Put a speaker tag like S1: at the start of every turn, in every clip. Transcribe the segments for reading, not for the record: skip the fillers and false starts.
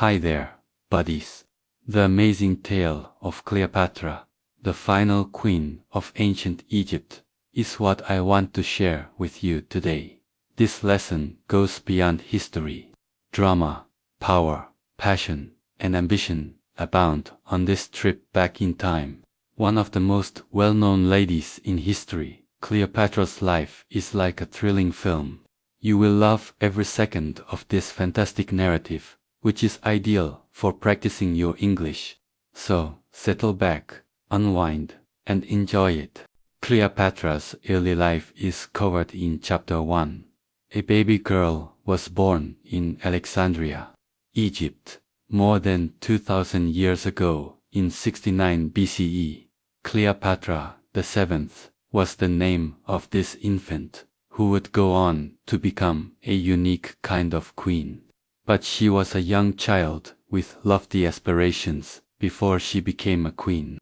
S1: Hi there, buddies. The amazing tale of Cleopatra, the final queen of ancient Egypt, is what I want to share with you today. This lesson goes beyond history. Drama, power, passion, and ambition abound on this trip back in time. One of the most well-known ladies in history, Cleopatra's life is like a thrilling film. You will love every second of this fantastic narrative, which is ideal for practicing your English. So, settle back, unwind, and enjoy it. Cleopatra's early life is covered in Chapter 1. A baby girl was born in Alexandria, Egypt, more than 2,000 years ago, in 69 BCE. Cleopatra VII was the name of this infant, who would go on to become a unique kind of queen. But she was a young child with lofty aspirations before she became a queen.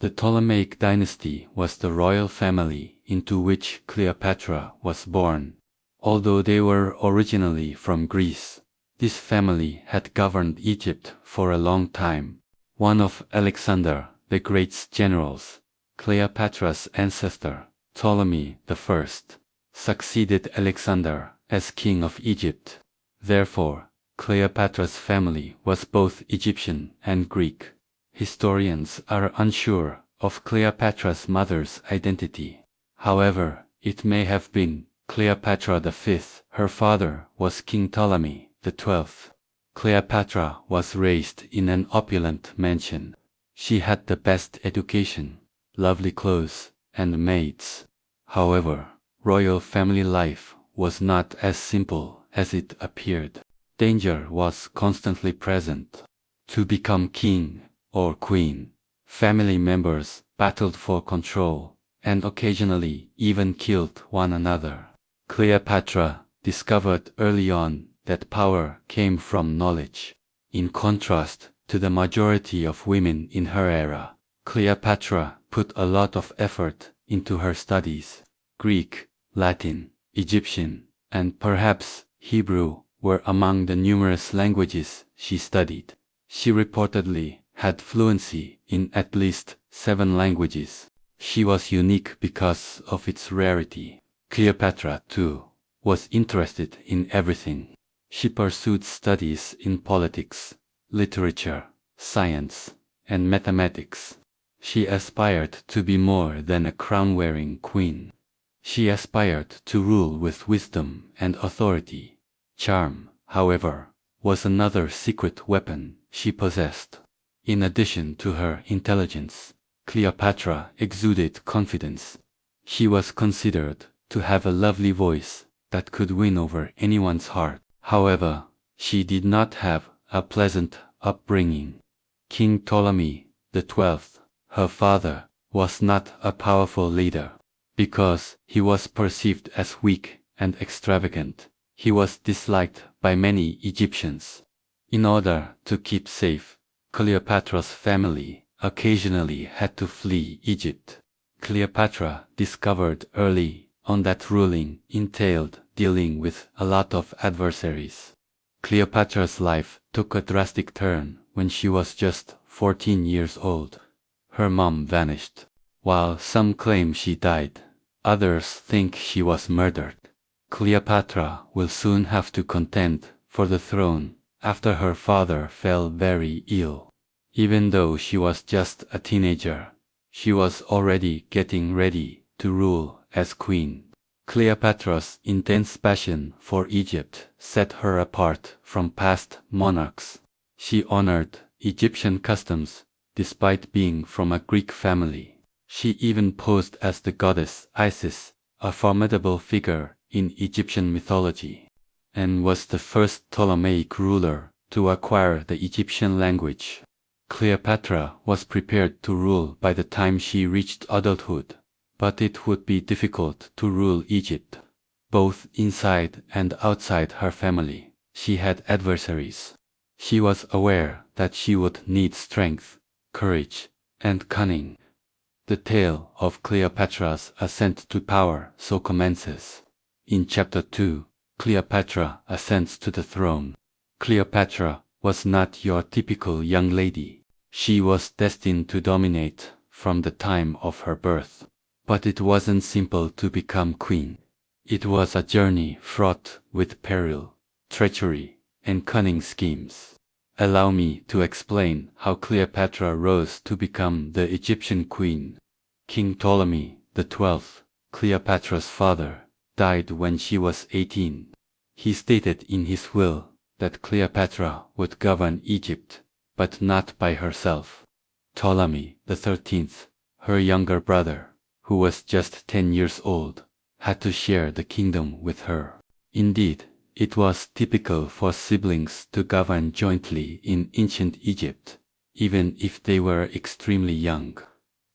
S1: The Ptolemaic dynasty was the royal family into which Cleopatra was born. Although they were originally from Greece, this family had governed Egypt for a long time. One of Alexander the Great's generals, Cleopatra's ancestor, Ptolemy I, succeeded Alexander as king of Egypt. Therefore, Cleopatra's family was both Egyptian and Greek. Historians are unsure of Cleopatra's mother's identity. However, it may have been Cleopatra V. Her father was King Ptolemy XII. Cleopatra was raised in an opulent mansion. She had the best education, lovely clothes, and maids. However, royal family life was not as simple as it appeared. Danger was constantly present. To become king or queen, family members battled for control and occasionally even killed one another. Cleopatra discovered early on that power came from knowledge. In contrast to the majority of women in her era, Cleopatra put a lot of effort into her studies. Greek, Latin, Egyptian, and perhaps Hebrew were among the numerous languages she studied. She reportedly had fluency in at least 7 languages. She was unique because of its rarity. Cleopatra, too, was interested in everything. She pursued studies in politics, literature, science, and mathematics. She aspired to be more than a crown-wearing queen. She aspired to rule with wisdom and authority. Charm, however, was another secret weapon she possessed. In addition to her intelligence, Cleopatra exuded confidence. She was considered to have a lovely voice that could win over anyone's heart. However, she did not have a pleasant upbringing. King Ptolemy XII, her father, was not a powerful leader. Because he was perceived as weak and extravagant, he was disliked by many Egyptians. In order to keep safe, Cleopatra's family occasionally had to flee Egypt. Cleopatra discovered early on that ruling entailed dealing with a lot of adversaries. Cleopatra's life took a drastic turn when she was just 14 years old. Her mom vanished. While some claim she died, others think she was murdered. Cleopatra will soon have to contend for the throne after her father fell very ill. Even though she was just a teenager, she was already getting ready to rule as queen. Cleopatra's intense passion for Egypt set her apart from past monarchs. She honored Egyptian customs despite being from a Greek family. She even posed as the goddess Isis, a formidable figure in Egyptian mythology, and was the first Ptolemaic ruler to acquire the Egyptian language. Cleopatra was prepared to rule by the time she reached adulthood, but it would be difficult to rule Egypt. Both inside and outside her family, she had adversaries. She was aware that she would need strength, courage, and cunning. The tale of Cleopatra's ascent to power so commences. In Chapter 2, Cleopatra ascends to the throne. Cleopatra was not your typical young lady. She was destined to dominate from the time of her birth. But it wasn't simple to become queen. It was a journey fraught with peril, treachery, and cunning schemes. Allow me to explain how Cleopatra rose to become the Egyptian queen. King Ptolemy XII, Cleopatra's father, died when she was 18. He stated in his will that Cleopatra would govern Egypt, but not by herself. Ptolemy XIII, her younger brother, who was just 10 years old, had to share the kingdom with her. Indeed, it was typical for siblings to govern jointly in ancient Egypt, even if they were extremely young.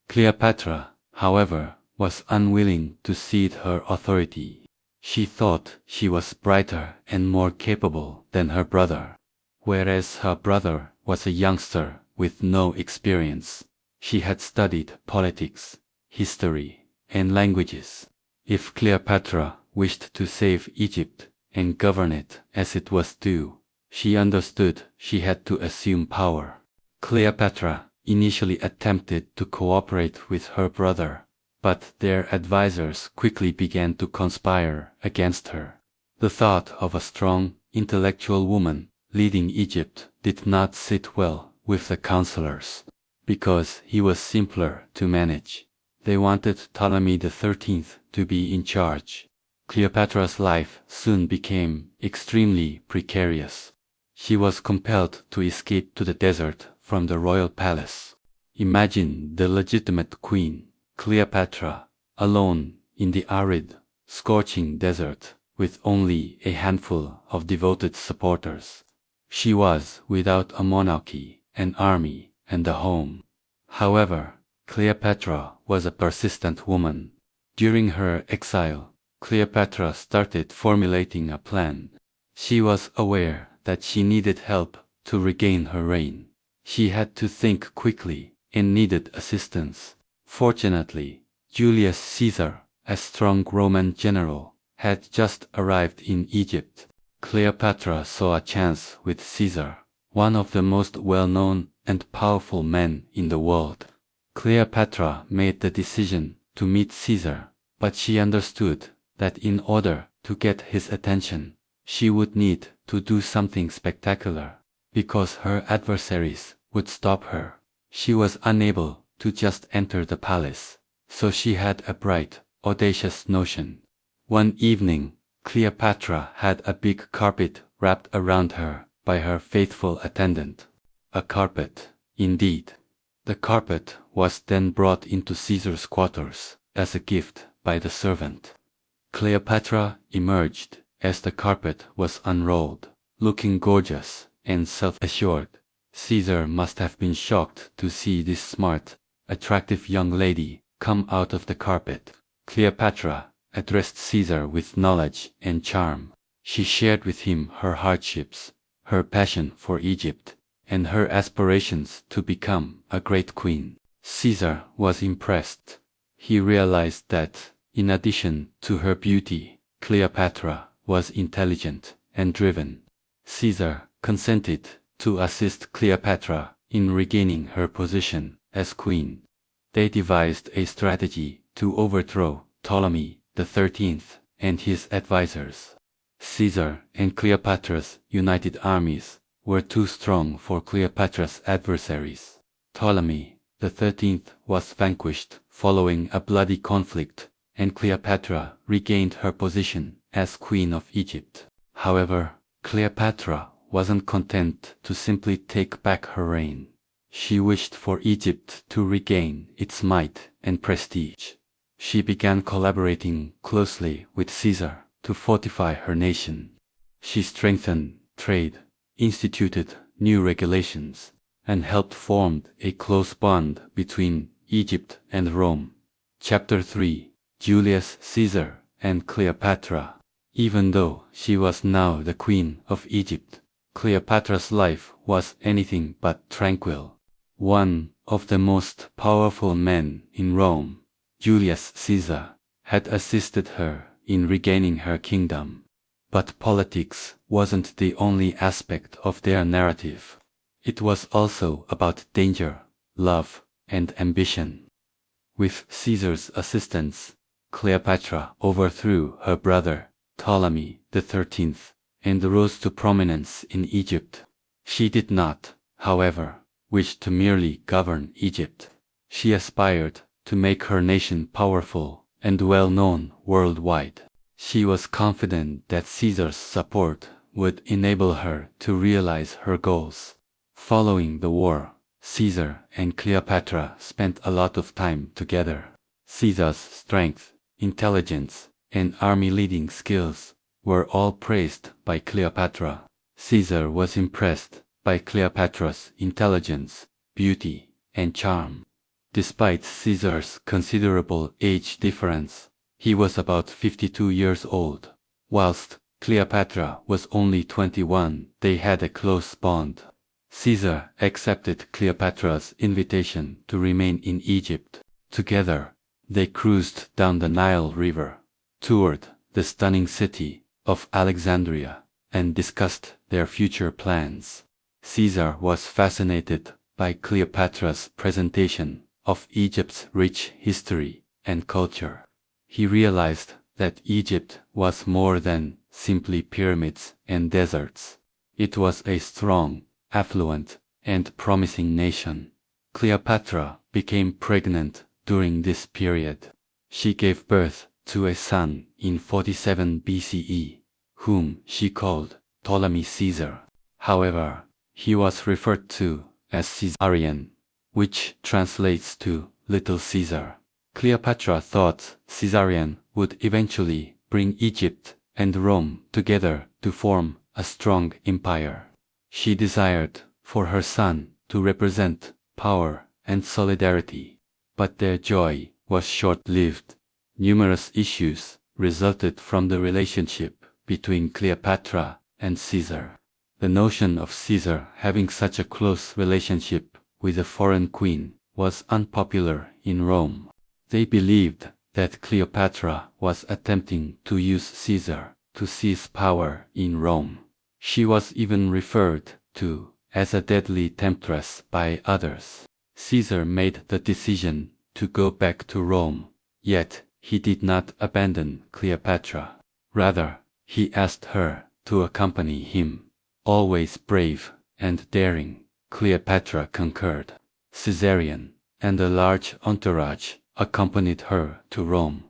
S1: Cleopatra, however, was unwilling to cede her authority. She thought she was brighter and more capable than her brother. Whereas her brother was a youngster with no experience, she had studied politics, history, and languages. If Cleopatra wished to save Egypt and govern it as it was due, she understood she had to assume power. Cleopatra initially attempted to cooperate with her brother, but their advisors quickly began to conspire against her. The thought of a strong, intellectual woman leading Egypt did not sit well with the counselors, because he was simpler to manage. They wanted Ptolemy XIII to be in charge. Cleopatra's life soon became extremely precarious. She was compelled to escape to the desert from the royal palace. Imagine the legitimate queen, Cleopatra, alone in the arid, scorching desert with only a handful of devoted supporters. She was without a monarchy, an army, and a home. However, Cleopatra was a persistent woman. During her exile, Cleopatra started formulating a plan. She was aware that she needed help to regain her reign. She had to think quickly and needed assistance. Fortunately, Julius Caesar, a strong Roman general, had just arrived in Egypt. Cleopatra saw a chance with Caesar, one of the most well-known and powerful men in the world. Cleopatra made the decision to meet Caesar, but she understood that in order to get his attention, she would need to do something spectacular, because her adversaries would stop her. She was unable to just enter the palace, so she had a bright, audacious notion. One evening, Cleopatra had a big carpet wrapped around her by her faithful attendant. A carpet, indeed. The carpet was then brought into Caesar's quarters as a gift by the servant. Cleopatra emerged as the carpet was unrolled, looking gorgeous and self-assured. Caesar must have been shocked to see this smart, attractive young lady come out of the carpet. Cleopatra addressed Caesar with knowledge and charm. She shared with him her hardships, her passion for Egypt, and her aspirations to become a great queen. Caesar was impressed. He realized that, in addition to her beauty, Cleopatra was intelligent and driven. Caesar consented to assist Cleopatra in regaining her position as queen. They devised a strategy to overthrow Ptolemy XIII and his advisors. Caesar and Cleopatra's united armies were too strong for Cleopatra's adversaries. Ptolemy XIII was vanquished following a bloody conflict, and Cleopatra regained her position as Queen of Egypt. However, Cleopatra wasn't content to simply take back her reign. She wished for Egypt to regain its might and prestige. She began collaborating closely with Caesar to fortify her nation. She strengthened trade, instituted new regulations, and helped form a close bond between Egypt and Rome. Chapter 3: Julius Caesar and Cleopatra. Even though she was now the Queen of Egypt, Cleopatra's life was anything but tranquil. One of the most powerful men in Rome, Julius Caesar, had assisted her in regaining her kingdom. But politics wasn't the only aspect of their narrative. It was also about danger, love, and ambition. With Caesar's assistance, Cleopatra overthrew her brother, Ptolemy XIII, and rose to prominence in Egypt. She did not, however, wish to merely govern Egypt. She aspired to make her nation powerful and well-known worldwide. She was confident that Caesar's support would enable her to realize her goals. Following the war, Caesar and Cleopatra spent a lot of time together. Caesar's strength, intelligence, and army-leading skills were all praised by Cleopatra. Caesar was impressed by Cleopatra's intelligence, beauty, and charm. Despite Caesar's considerable age difference, he was about 52 years old. Whilst Cleopatra was only 21, they had a close bond. Caesar accepted Cleopatra's invitation to remain in Egypt. Together, they cruised down the Nile River, toured the stunning city of Alexandria, and discussed their future plans. Caesar was fascinated by Cleopatra's presentation of Egypt's rich history and culture. He realized that Egypt was more than simply pyramids and deserts. It was a strong, affluent, and promising nation. Cleopatra became pregnant during this period. She gave birth to a son in 47 BCE, whom she called Ptolemy Caesar. However, he was referred to as Caesarion, which translates to Little Caesar. Cleopatra thought Caesarion would eventually bring Egypt and Rome together to form a strong empire. She desired for her son to represent power and solidarity, but their joy was short-lived. Numerous issues resulted from the relationship between Cleopatra and Caesar. The notion of Caesar having such a close relationship with a foreign queen was unpopular in Rome. They believed that Cleopatra was attempting to use Caesar to seize power in Rome. She was even referred to as a deadly temptress by others. Caesar made the decision to go back to Rome, yet he did not abandon Cleopatra. Rather, he asked her to accompany him. Always brave and daring, Cleopatra concurred. Caesarion and a large entourage accompanied her to Rome.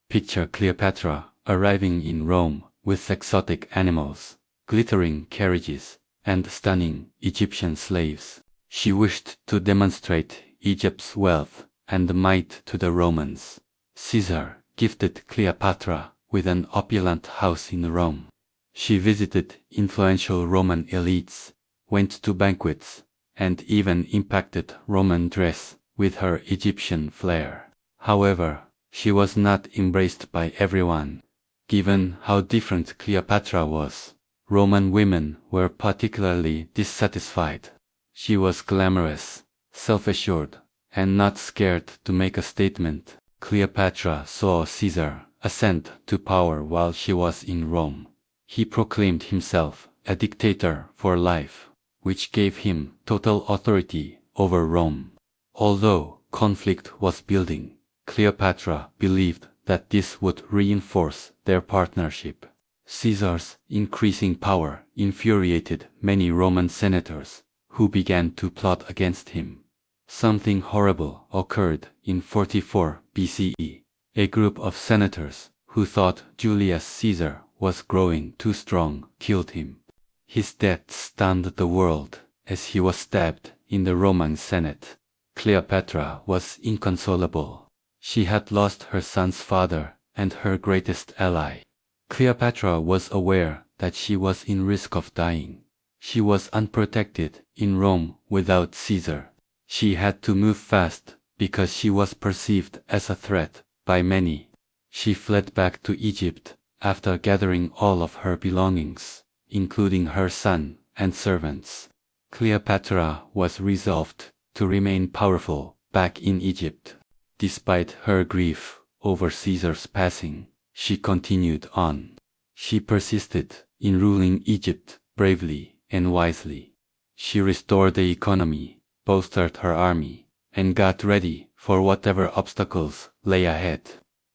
S1: Picture Cleopatra arriving in Rome with exotic animals, glittering carriages, and stunning Egyptian slaves. She wished to demonstrate Egypt's wealth and might to the Romans. Caesar gifted Cleopatra with an opulent house in Rome. She visited influential Roman elites, went to banquets, and even impacted Roman dress with her Egyptian flair. However, she was not embraced by everyone. Given how different Cleopatra was, Roman women were particularly dissatisfied. She was glamorous, self-assured, and not scared to make a statement. Cleopatra saw Caesar ascend to power while she was in Rome. He proclaimed himself a dictator for life, which gave him total authority over Rome. Although conflict was building, Cleopatra believed that this would reinforce their partnership. Caesar's increasing power infuriated many Roman senators, who began to plot against him. Something horrible occurred in 44 BCE. A group of senators who thought Julius Caesar was growing too strong killed him. His death stunned the world as he was stabbed in the Roman Senate. Cleopatra was inconsolable. She had lost her son's father and her greatest ally. Cleopatra was aware that she was in risk of dying. She was unprotected in Rome without Caesar. She had to move fast because she was perceived as a threat by many. She fled back to Egypt after gathering all of her belongings, including her son and servants. Cleopatra was resolved to remain powerful back in Egypt. Despite her grief over Caesar's passing, she continued on. She persisted in ruling Egypt bravely and wisely. She restored the economy, bolstered her army, and got ready for whatever obstacles lay ahead.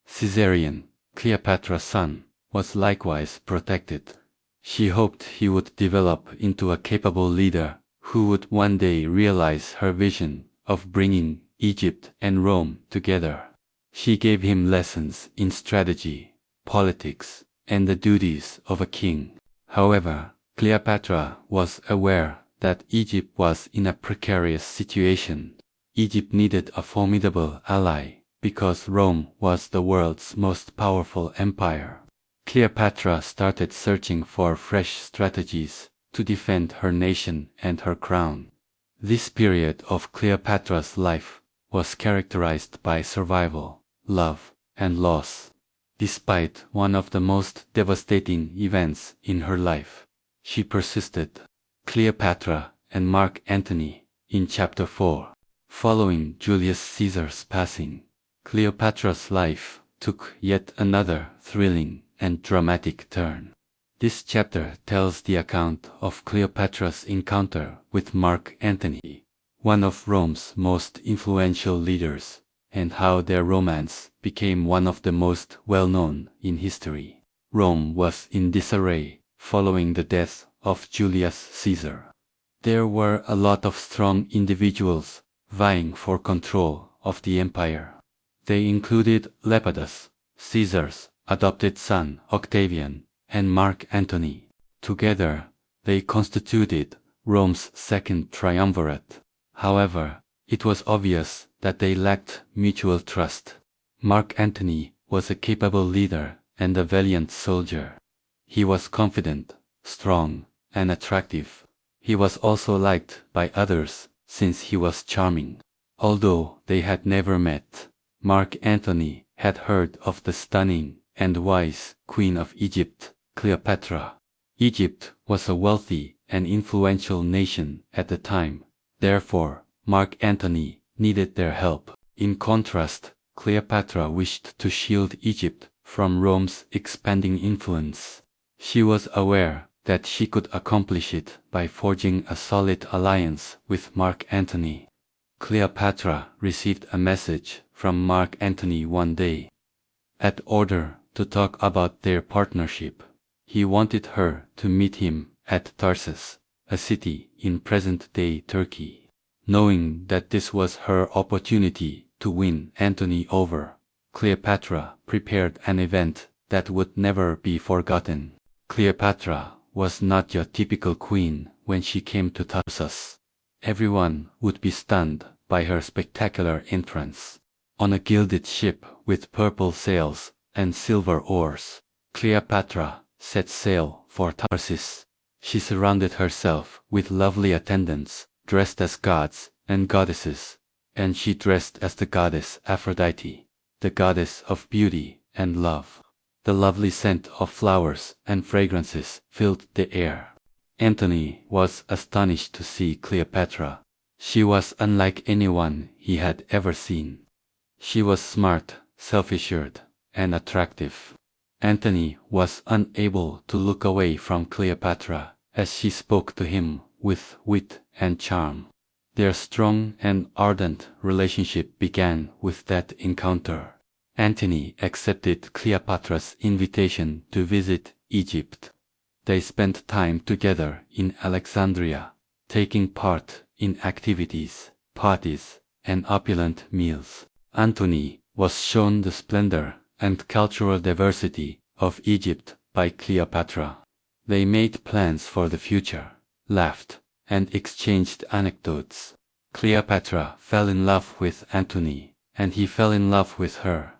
S1: Caesarion, Cleopatra's son, was likewise protected. She hoped he would develop into a capable leader who would one day realize her vision of bringing Egypt and Rome together. She gave him lessons in strategy, politics, and the duties of a king. However, Cleopatra was aware that Egypt was in a precarious situation. Egypt needed a formidable ally because Rome was the world's most powerful empire. Cleopatra started searching for fresh strategies to defend her nation and her crown. This period of Cleopatra's life was characterized by survival, love, and loss. Despite one of the most devastating events in her life, she persisted. Cleopatra and Mark Antony in Chapter 4. Following Julius Caesar's passing, Cleopatra's life took yet another thrilling and dramatic turn. This chapter tells the account of Cleopatra's encounter with Mark Antony, one of Rome's most influential leaders, and how their romance became one of the most well-known in history. Rome was in disarray following the death of Julius Caesar. There were a lot of strong individuals vying for control of the empire. They included Lepidus, Caesar's adopted son Octavian, and Mark Antony. Together, they constituted Rome's second triumvirate. However, it was obvious that they lacked mutual trust. Mark Antony was a capable leader and a valiant soldier. He was confident, strong, and attractive. He was also liked by others since he was charming. Although they had never met, Mark Antony had heard of the stunning and wise Queen of Egypt, Cleopatra. Egypt was a wealthy and influential nation at the time. Therefore, Mark Antony needed their help. In contrast, Cleopatra wished to shield Egypt from Rome's expanding influence. She was aware that she could accomplish it by forging a solid alliance with Mark Antony. Cleopatra received a message from Mark Antony one day. At order to talk about their partnership, he wanted her to meet him at Tarsus, a city in present-day Turkey. Knowing that this was her opportunity to win Antony over, Cleopatra prepared an event that would never be forgotten. Cleopatra was not your typical queen when she came to Tarsus. Everyone would be stunned by her spectacular entrance. On a gilded ship with purple sails and silver oars, Cleopatra set sail for Tarsus. She surrounded herself with lovely attendants, dressed as gods and goddesses, and she dressed as the goddess Aphrodite, the goddess of beauty and love. The lovely scent of flowers and fragrances filled the air. Antony was astonished to see Cleopatra. She was unlike anyone he had ever seen. She was smart, self-assured, and attractive. Antony was unable to look away from Cleopatra as she spoke to him with wit and charm. Their strong and ardent relationship began with that encounter. Antony accepted Cleopatra's invitation to visit Egypt. They spent time together in Alexandria, taking part in activities, parties, and opulent meals. Antony was shown the splendor and cultural diversity of Egypt by Cleopatra. They made plans for the future, laughed, and exchanged anecdotes. Cleopatra fell in love with Antony, and he fell in love with her.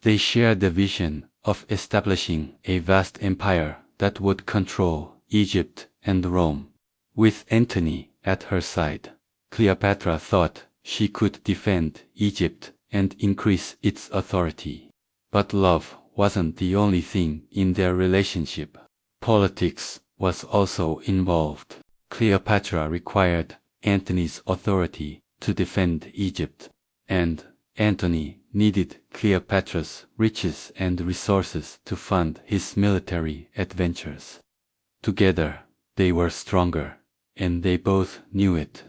S1: They shared the vision of establishing a vast empire that would control Egypt and Rome. With Antony at her side, Cleopatra thought she could defend Egypt and increase its authority. But love wasn't the only thing in their relationship. Politics was also involved. Cleopatra required Antony's authority to defend Egypt, and Antony needed Cleopatra's riches and resources to fund his military adventures. Together, they were stronger, and they both knew it.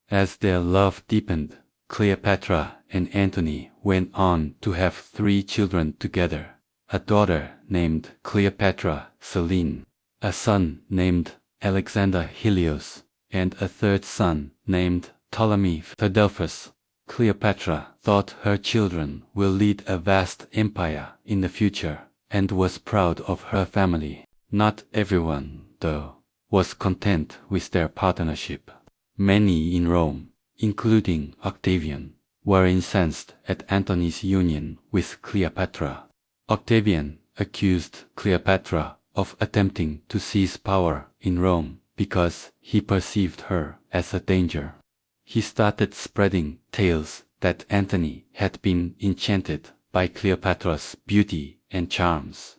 S1: As their love deepened, Cleopatra and Antony went on to have 3 children together, a daughter named Cleopatra Selene, a son named Alexander Helios, and a 3rd son named Ptolemy Philadelphus. Cleopatra thought her children will lead a vast empire in the future, and was proud of her family. Not everyone, though, was content with their partnership. Many in Rome, including Octavian, were incensed at Antony's union with Cleopatra. Octavian accused Cleopatra of attempting to seize power in Rome because he perceived her as a danger. He started spreading tales that Antony had been enchanted by Cleopatra's beauty and charms.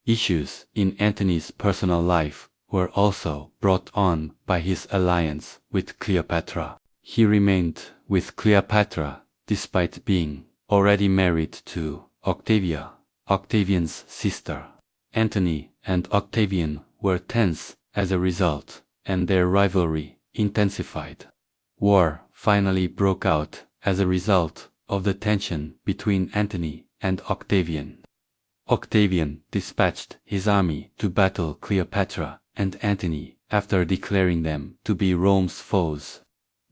S1: Issues in Antony's personal life were also brought on by his alliance with Cleopatra. He remained with Cleopatra despite being already married to Octavia, Octavian's sister. Antony and Octavian were tense as a result, and their rivalry intensified. War finally broke out as a result of the tension between Antony and Octavian. Octavian dispatched his army to battle Cleopatra and Antony after declaring them to be Rome's foes.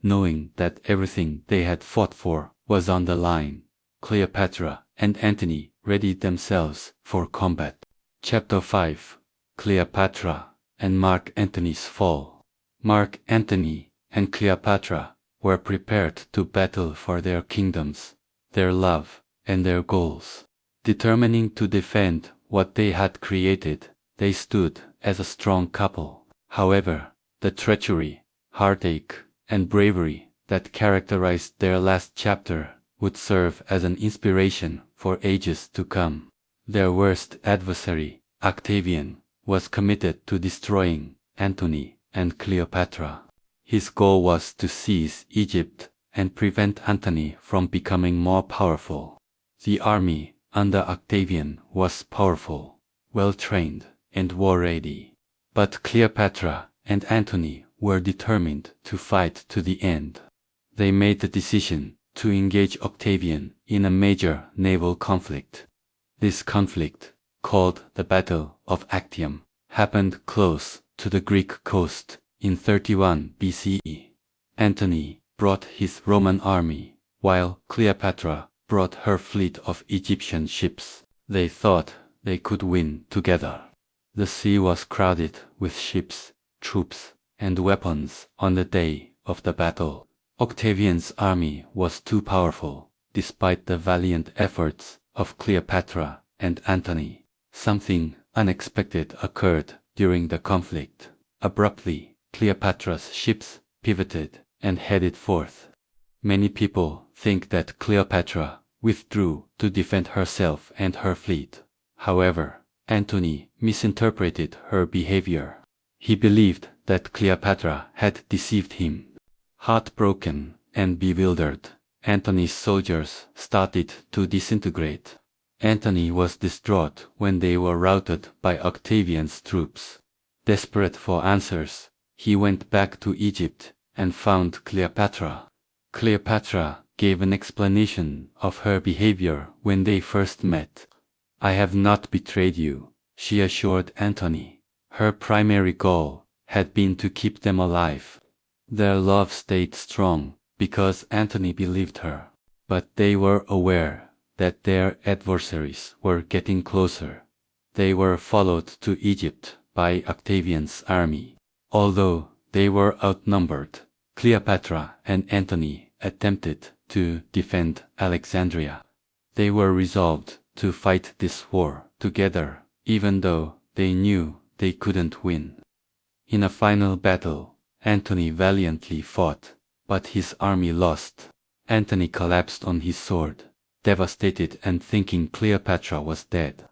S1: Knowing that everything they had fought for was on the line, Cleopatra and Antony readied themselves for combat. Chapter 5: Cleopatra and Mark Antony's Fall. Mark Antony and Cleopatra were prepared to battle for their kingdoms, their love, and their goals. Determining to defend what they had created, they stood as a strong couple. However, the treachery, heartache, and bravery that characterized their last chapter would serve as an inspiration for ages to come. Their worst adversary, Octavian, was committed to destroying Antony and Cleopatra. His goal was to seize Egypt and prevent Antony from becoming more powerful. The army under Octavian was powerful, well-trained, and war-ready. But Cleopatra and Antony were determined to fight to the end. They made the decision to engage Octavian in a major naval conflict. This conflict, called the Battle of Actium, happened close to the Greek coast in 31 BCE. Antony brought his Roman army, while Cleopatra brought her fleet of Egyptian ships. They thought they could win together. The sea was crowded with ships, troops, and weapons on the day of the battle. Octavian's army was too powerful, despite the valiant efforts of Cleopatra and Antony. Something unexpected occurred during the conflict. Abruptly, Cleopatra's ships pivoted and headed forth. Many people think that Cleopatra withdrew to defend herself and her fleet. However, Antony misinterpreted her behavior. He believed that Cleopatra had deceived him. Heartbroken and bewildered, Antony's soldiers started to disintegrate. Antony was distraught when they were routed by Octavian's troops. Desperate for answers, he went back to Egypt and found Cleopatra. Cleopatra gave an explanation of her behavior when they first met. "I have not betrayed you," she assured Antony. Her primary goal had been to keep them alive. Their love stayed strong because Antony believed her, but they were aware that their adversaries were getting closer. They were followed to Egypt by Octavian's army. Although they were outnumbered, Cleopatra and Antony attempted to defend Alexandria. They were resolved to fight this war together, even though they knew they couldn't win. In a final battle, Antony valiantly fought, but his army lost. Antony collapsed on his sword, devastated and thinking Cleopatra was dead.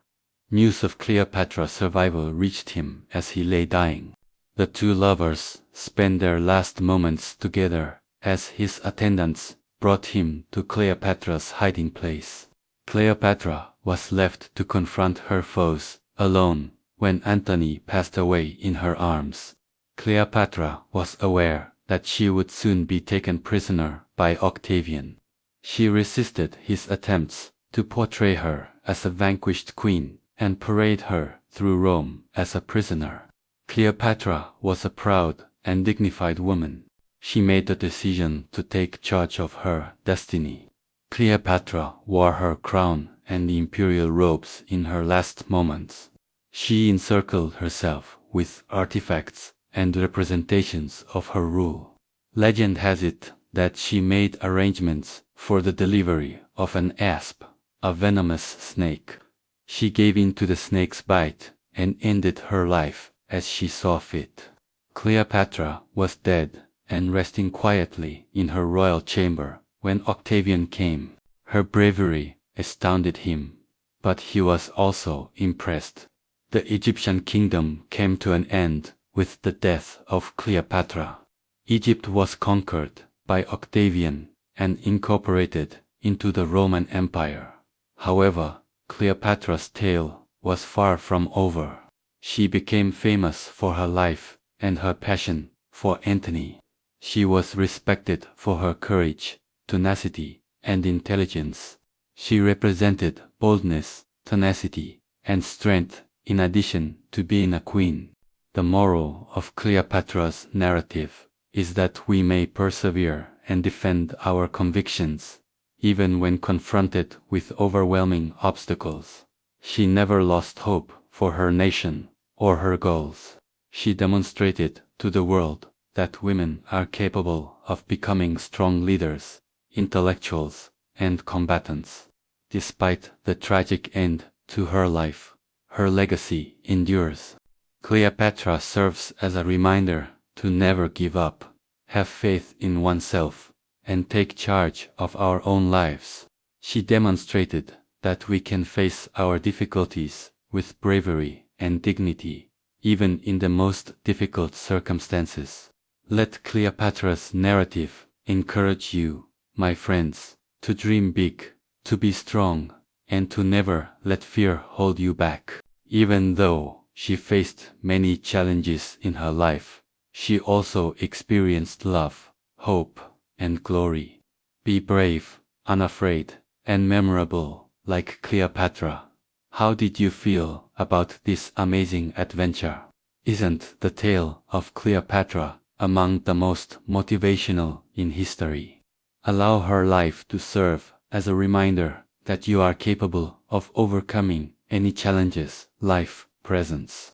S1: News of Cleopatra's survival reached him as he lay dying. The two lovers spent their last moments together as his attendants brought him to Cleopatra's hiding place. Cleopatra was left to confront her foes, alone, when Antony passed away in her arms. Cleopatra was aware that she would soon be taken prisoner by Octavian. She resisted his attempts to portray her as a vanquished queen and parade her through Rome as a prisoner. Cleopatra was a proud and dignified woman. She made the decision to take charge of her destiny. Cleopatra wore her crown and the imperial robes in her last moments. She encircled herself with artifacts and representations of her rule. Legend has it that she made arrangements for the delivery of an asp, a venomous snake. She gave in to the snake's bite and ended her life as she saw fit. Cleopatra was dead and resting quietly in her royal chamber when Octavian came. Her bravery astounded him, but he was also impressed. The Egyptian kingdom came to an end with the death of Cleopatra. Egypt was conquered by Octavian and incorporated into the Roman Empire. However, Cleopatra's tale was far from over. She became famous for her life and her passion for Antony. She was respected for her courage, tenacity, and intelligence. She represented boldness, tenacity, and strength in addition to being a queen. The moral of Cleopatra's narrative is that we may persevere and defend our convictions, even when confronted with overwhelming obstacles. She never lost hope for her nation or her goals. She demonstrated to the world that women are capable of becoming strong leaders, intellectuals, and combatants. Despite the tragic end to her life, her legacy endures. Cleopatra serves as a reminder to never give up, have faith in oneself, and take charge of our own lives. She demonstrated that we can face our difficulties with bravery and dignity, even in the most difficult circumstances. Let Cleopatra's narrative encourage you, my friends, to dream big, to be strong, and to never let fear hold you back. Even though she faced many challenges in her life, she also experienced love, hope, and glory. Be brave, unafraid, and memorable like Cleopatra. How did you feel about this amazing adventure? Isn't the tale of Cleopatra among the most motivational in history? Allow her life to serve as a reminder that you are capable of overcoming any challenges life presents.